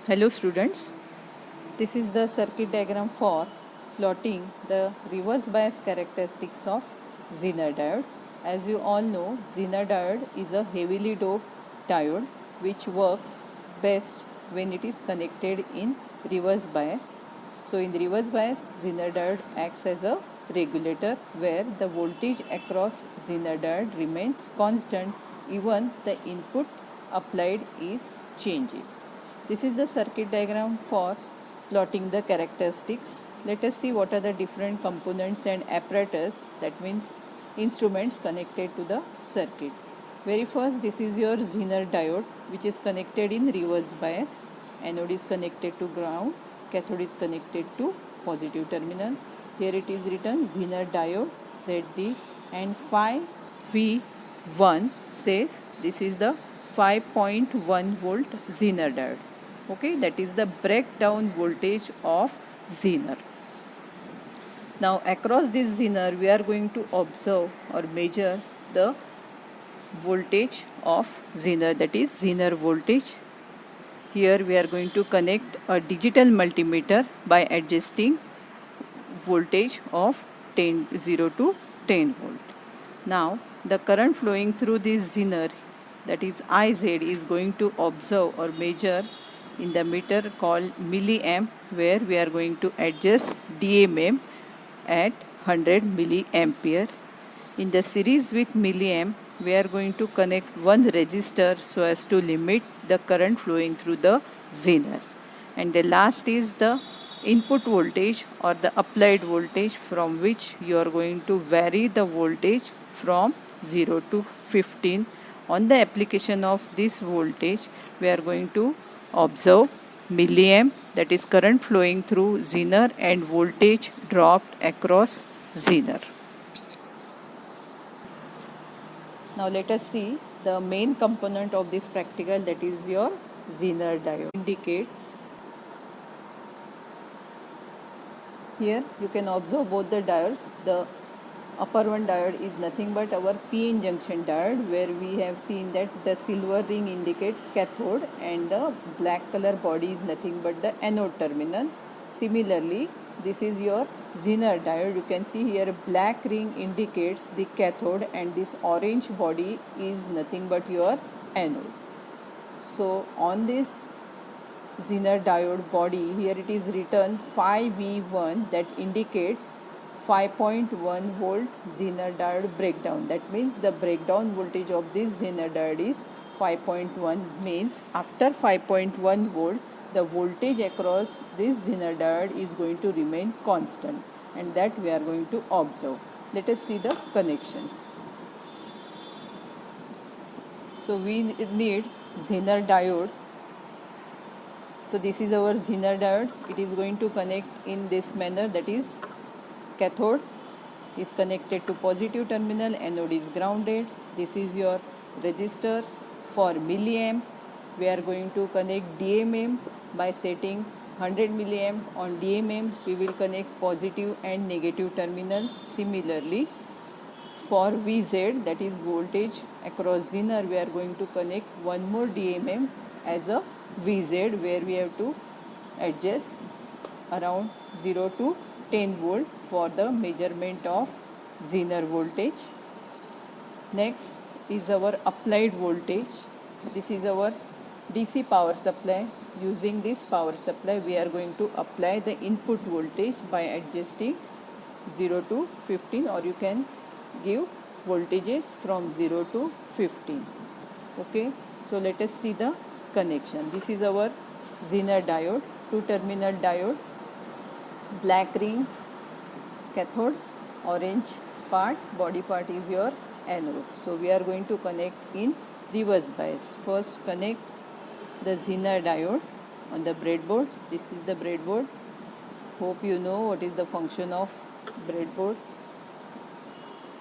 Hello students, this is the circuit diagram for plotting the reverse bias characteristics of Zener diode. As you all know, Zener diode is a heavily doped diode which works best when it is connected in reverse bias. So in reverse bias, Zener diode acts as a regulator where the voltage across Zener diode remains constant even the input applied is changes. This is the circuit diagram for plotting the characteristics. Let us see what are the different components and apparatus, that means instruments connected to the circuit. Very first, this is your Zener diode which is connected in reverse bias. Anode is connected to ground, cathode is connected to positive terminal. Here it is written Zener diode ZD and phi V1 says this is the 5.1 volt Zener diode. Okay, that is the breakdown voltage of Zener. Now across this Zener we are going to observe or measure the voltage of Zener, that is Zener voltage. Here we are going to connect a digital multimeter by adjusting voltage of 0 to 10 volt. Now the current flowing through this Zener, that is IZ, is going to observe or measure in the meter called milliamp, where we are going to adjust DMM at 100 milliampere. In the series with milliamp, we are going to connect one resistor so as to limit the current flowing through the Zener. And the last is the input voltage or the applied voltage, from which you are going to vary the voltage from 0 to 15. On the application of this voltage, we are going to observe milliamp, that is current flowing through Zener, and voltage dropped across Zener. Now let us see the main component of this practical, that is your Zener diode. Indicates here you can observe both the diodes. The upper one diode is nothing but our PN junction diode, where we have seen that the silver ring indicates cathode and the black color body is nothing but the anode terminal. Similarly, this is your Zener diode. You can see here black ring indicates the cathode and this orange body is nothing but your anode. So on this Zener diode body, here it is written phi V1, that indicates 5.1 volt Zener diode breakdown. That means the breakdown voltage of this Zener diode is 5.1, means after 5.1 volt the voltage across this Zener diode is going to remain constant, and that we are going to observe. Let us see the connections. So we need Zener diode. So this is our Zener diode. It is going to connect in this manner, that is cathode is connected to positive terminal, anode is grounded. This is your resistor. For milliamp, we are going to connect DMM by setting 100 milliamp on DMM. We will connect positive and negative terminal. Similarly, for VZ, that is voltage across Zener, we are going to connect one more DMM as a VZ, where we have to adjust around 0 to 10 volt for the measurement of Zener voltage. Next is our applied voltage. This is our DC power supply. Using this power supply, we are going to apply the input voltage by adjusting 0 to 15, or you can give voltages from 0 to 15. Okay, so let us see the connection. This is our Zener diode, two terminal diode. Black ring cathode, orange part, body part is your anode. So we are going to connect in reverse bias. First connect the Zener diode on the breadboard. This is the breadboard. Hope you know what is the function of breadboard.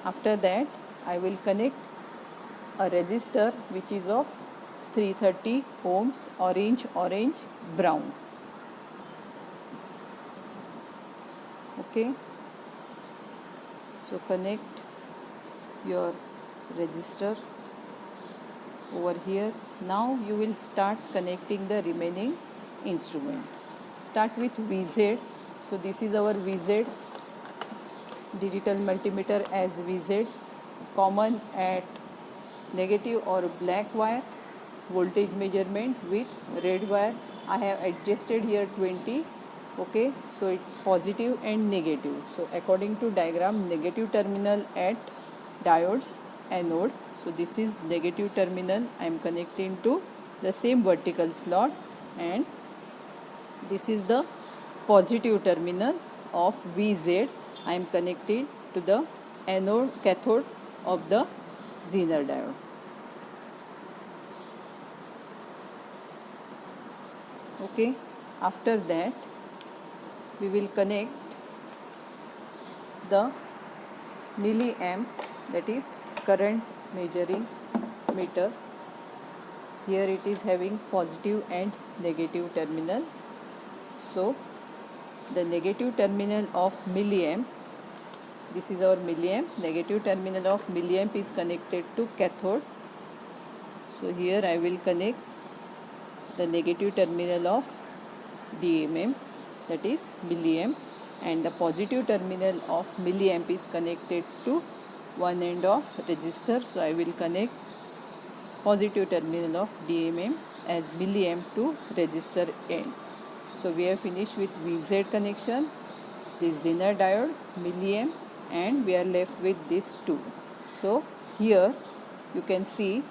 After that, I will connect a resistor which is of 330 ohms, orange, brown. Okay, so connect your resistor over here. Now you will start connecting the remaining instrument. Start with VZ. So this is our VZ, digital multimeter as VZ, common at negative or black wire, voltage measurement with red wire. I have adjusted here 20. Okay, so it's positive and negative. So according to diagram, negative terminal at diodes anode. So this is negative terminal. I am connecting to the same vertical slot, and this is the positive terminal of VZ. I am connected to the anode cathode of the Zener diode. Okay, after that we will connect the milliamp, that is current measuring meter. Here it is having positive and negative terminal. So the negative terminal of milliamp, this is our milliamp, negative terminal of milliamp is connected to cathode. So here I will connect the negative terminal of DMM, that is milliamp, and the positive terminal of milliamp is connected to one end of resistor. So I will connect positive terminal of DMM as milliamp to resistor end. So we have finished with VZ connection, this Zener diode, milliamp, and we are left with these two. So here you can see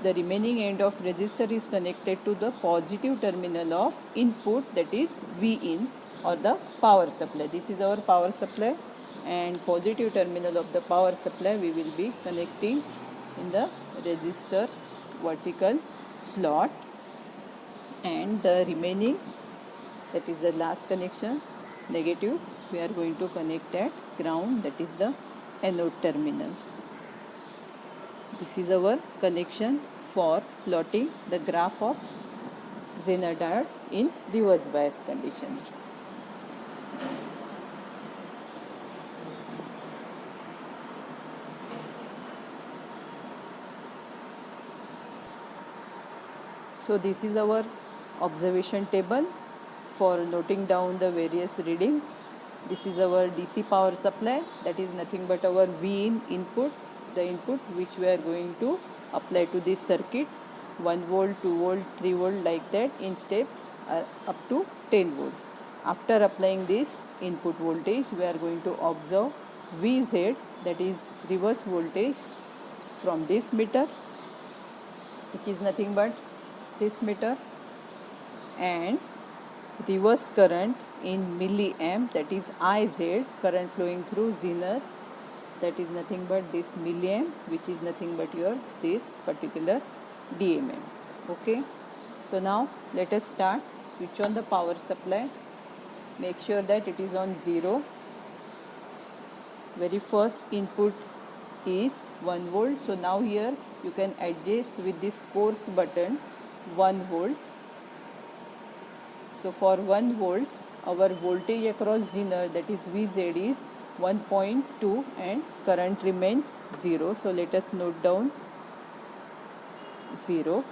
the remaining end of resistor is connected to the positive terminal of input, that is Vin, or the power supply. This is our power supply, and positive terminal of the power supply we will be connecting in the resistor's vertical slot, and the remaining, that is the last connection, negative, we are going to connect at ground, that is the anode terminal. This is our connection for plotting the graph of Zener diode in reverse bias condition. So this is our observation table for noting down the various readings. This is our DC power supply, that is nothing but our Vin input, the input which we are going to apply to this circuit, 1 volt, 2 volt, 3 volt, like that in steps up to 10 volt. After applying this input voltage, we are going to observe VZ, that is reverse voltage from this meter, which is nothing but this meter, and reverse current in milliamp, that is IZ, current flowing through Zener, that is nothing but this milliamp, which is nothing but your this particular DMM. Okay, so now let us start. Switch on the power supply, make sure that it is on 0. Very first input is 1 volt. So now here you can adjust with this coarse button 1 volt. So for 1 volt, our voltage across Zener, that is VZ, is 1.2 and current remains 0. So let us note down 0,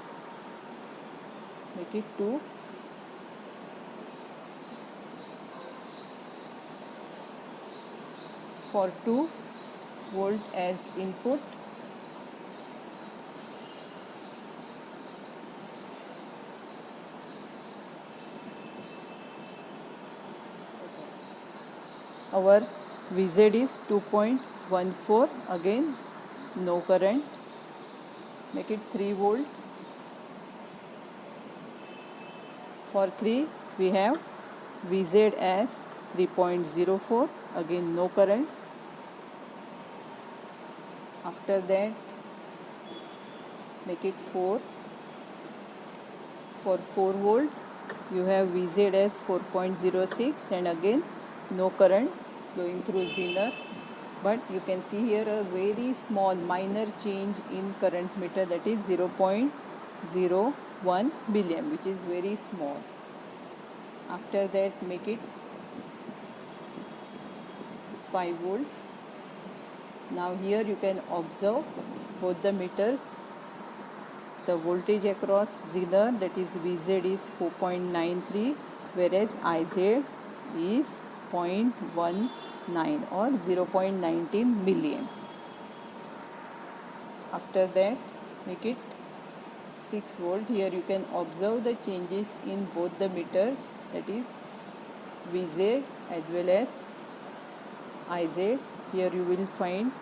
make it 2. For 2 volt as input, our VZ is 2.14, again no current, make it 3 volt. For 3 we have VZ as 3.04, again no current. After that make it 4. For 4 volt you have VZ as 4.06 and again no current flowing through Zener, but you can see here a very small minor change in current meter, that is 0.01 milliamp, which is very small. After that make it 5 volt. Now here you can observe both the meters the voltage across Zener, that is Vz, is 4.93, whereas Iz is 0.19 or 0.19 milliamp. After that, make it 6 volt. Here you can observe the changes in both the meters, that is Vz as well as Iz. Here you will find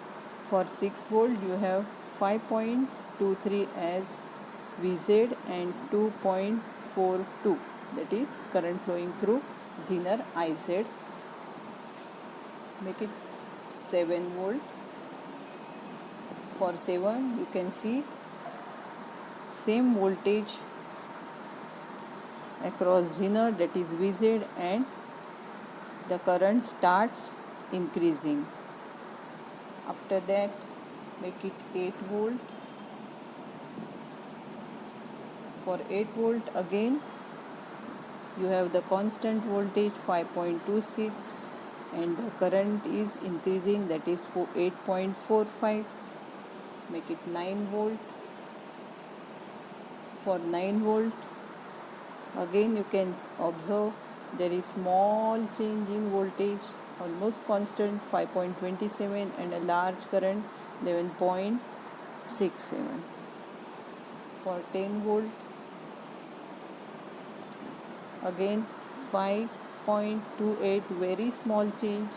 for 6 volt you have 5.23 as Vz and 2.42, that is current flowing through Zener Iz. Make it 7 volt. For 7 you can see same voltage across Zener, that is Vz, and the current starts increasing. After that, make it 8 volt. For 8 volt again you have the constant voltage 5.26 and the current is increasing, that is 8.45. Make it 9 volt. For 9 volt again you can observe there is small change in voltage, almost constant 5.27, and a large current 11.67. For 10 volt again 5.28, very small change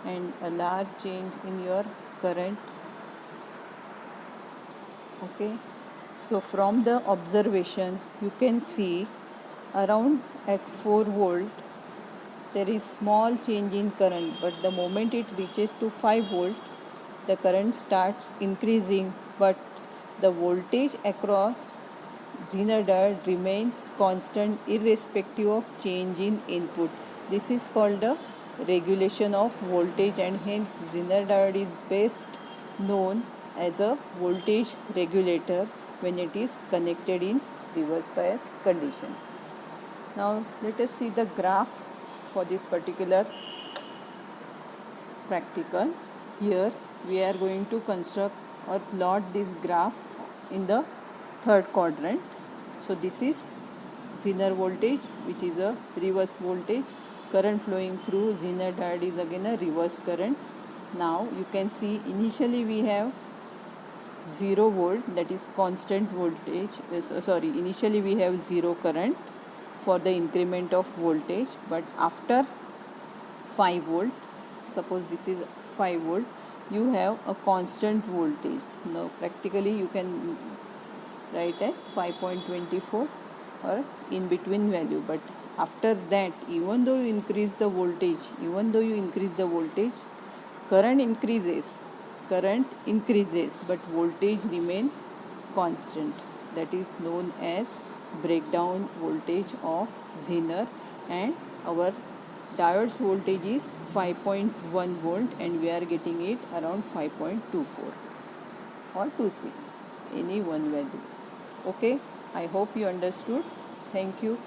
and a large change in your current. Okay, so from the observation you can see around at 4 volt there is small change in current, but the moment it reaches to 5 volt the current starts increasing, but the voltage across Zener diode remains constant irrespective of change in input. This is called the regulation of voltage, and hence Zener diode is best known as a voltage regulator when it is connected in reverse bias condition. Now let us see the graph for this particular practical. Here we are going to construct or plot this graph in the third quadrant. So this is Zener voltage, which is a reverse voltage. Current flowing through Zener diode is again a reverse current. Now you can see initially we have 0 volt, that is constant voltage. Initially we have 0 current for the increment of voltage, but after 5 volt, suppose this is 5 volt, you have a constant voltage. Now practically you can write as 5.24 or in between value, but after that even though you increase the voltage, current increases, but voltage remain constant. That is known as breakdown voltage of Zener, and our diode's voltage is 5.1 volt and we are getting it around 5.24 or 26, any one value. Okay, I hope you understood. Thank you.